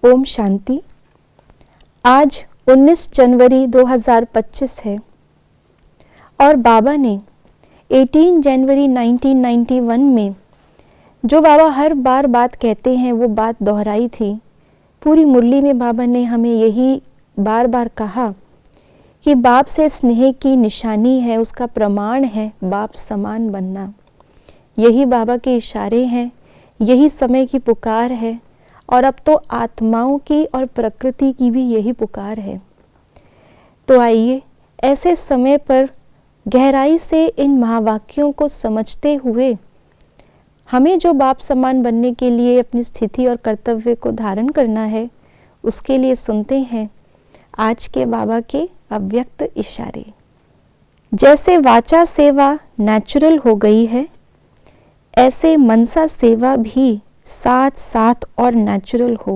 ओम शांति। आज 19 जनवरी 2025 है और बाबा ने 18 जनवरी 1991 में जो बाबा हर बार बात कहते हैं वो बात दोहराई थी। पूरी मुरली में बाबा ने हमें यही बार बार कहा कि बाप से स्नेह की निशानी है, उसका प्रमाण है बाप समान बनना। यही बाबा के इशारे हैं, यही समय की पुकार है और अब तो आत्माओं की और प्रकृति की भी यही पुकार है। तो आइए ऐसे समय पर गहराई से इन महावाक्यों को समझते हुए हमें जो बाप समान बनने के लिए अपनी स्थिति और कर्तव्य को धारण करना है, उसके लिए सुनते हैं आज के बाबा के अव्यक्त इशारे। जैसे वाचा सेवा नेचुरल हो गई है, ऐसे मनसा सेवा भी साथ साथ और नेचुरल हो।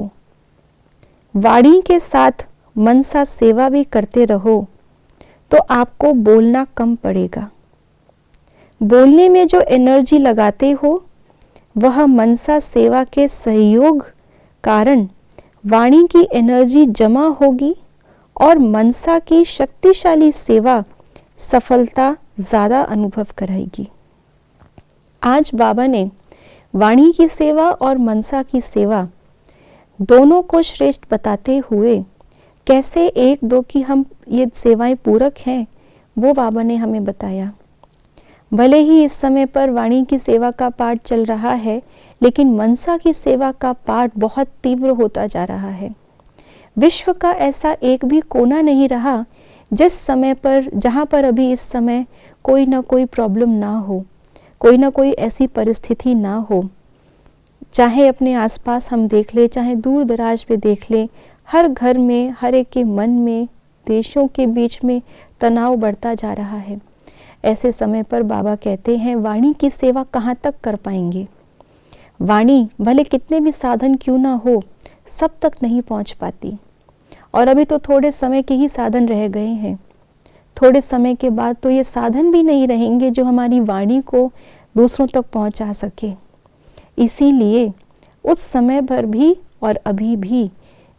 वाणी के साथ मनसा सेवा भी करते रहो तो आपको बोलना कम पड़ेगा। बोलने में जो एनर्जी लगाते हो वह मनसा सेवा के सहयोग कारण वाणी की एनर्जी जमा होगी और मनसा की शक्तिशाली सेवा सफलता ज़्यादा अनुभव कराएगी। आज बाबा ने वाणी की सेवा और मनसा की सेवा दोनों को श्रेष्ठ बताते हुए कैसे एक दो की हम ये सेवाएं पूरक हैं वो बाबा ने हमें बताया। भले ही इस समय पर वाणी की सेवा का पाठ चल रहा है, लेकिन मनसा की सेवा का पाठ बहुत तीव्र होता जा रहा है। विश्व का ऐसा एक भी कोना नहीं रहा जिस समय पर जहाँ पर अभी इस समय कोई ना कोई प्रॉब्लम ना हो, कोई ना कोई ऐसी परिस्थिति ना हो। चाहे अपने आसपास हम देख ले, चाहे दूर दराज पे देख ले, हर घर में, हर एक के मन में, देशों के बीच में तनाव बढ़ता जा रहा है। ऐसे समय पर बाबा कहते हैं वाणी की सेवा कहाँ तक कर पाएंगे। वाणी भले कितने भी साधन क्यों ना हो, सब तक नहीं पहुँच पाती और अभी तो थोड़े समय के ही साधन रह गए हैं। थोड़े समय के बाद तो ये साधन भी नहीं रहेंगे जो हमारी वाणी को दूसरों तक पहुंचा सके। इसीलिए उस समय पर भी और अभी भी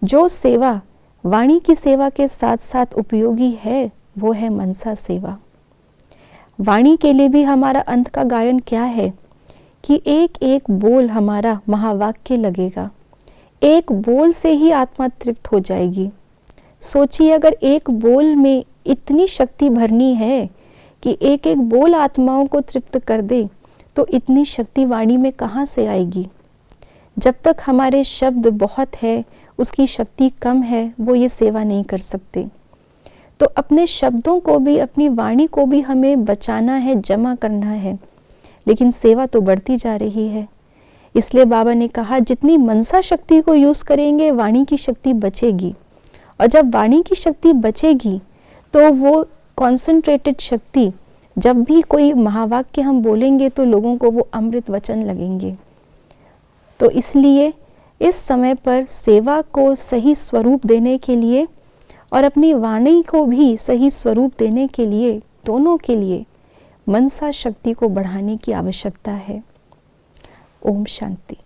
जो सेवा वाणी की सेवा के साथ साथ उपयोगी है वो है मनसा सेवा। वाणी के लिए भी हमारा अंत का गायन क्या है कि एक एक बोल हमारा महावाक्य लगेगा। एक बोल से ही आत्मा तृप्त हो जाएगी। सोचिए अगर एक बोल में इतनी शक्ति भरनी है कि एक एक बोल आत्माओं को तृप्त कर दे, तो इतनी शक्ति वाणी में कहाँ से आएगी। जब तक हमारे शब्द बहुत है, उसकी शक्ति कम है, वो ये सेवा नहीं कर सकते। तो अपने शब्दों को भी, अपनी वाणी को भी हमें बचाना है, जमा करना है, लेकिन सेवा तो बढ़ती जा रही है। इसलिए बाबा ने कहा जितनी मनसा शक्ति को यूज़ करेंगे वाणी की शक्ति बचेगी, और जब वाणी की शक्ति बचेगी तो वो कॉन्सेंट्रेटेड शक्ति, जब भी कोई महावाक्य हम बोलेंगे तो लोगों को वो अमृत वचन लगेंगे। तो इसलिए इस समय पर सेवा को सही स्वरूप देने के लिए और अपनी वाणी को भी सही स्वरूप देने के लिए, दोनों के लिए मनसा शक्ति को बढ़ाने की आवश्यकता है। ओम शांति।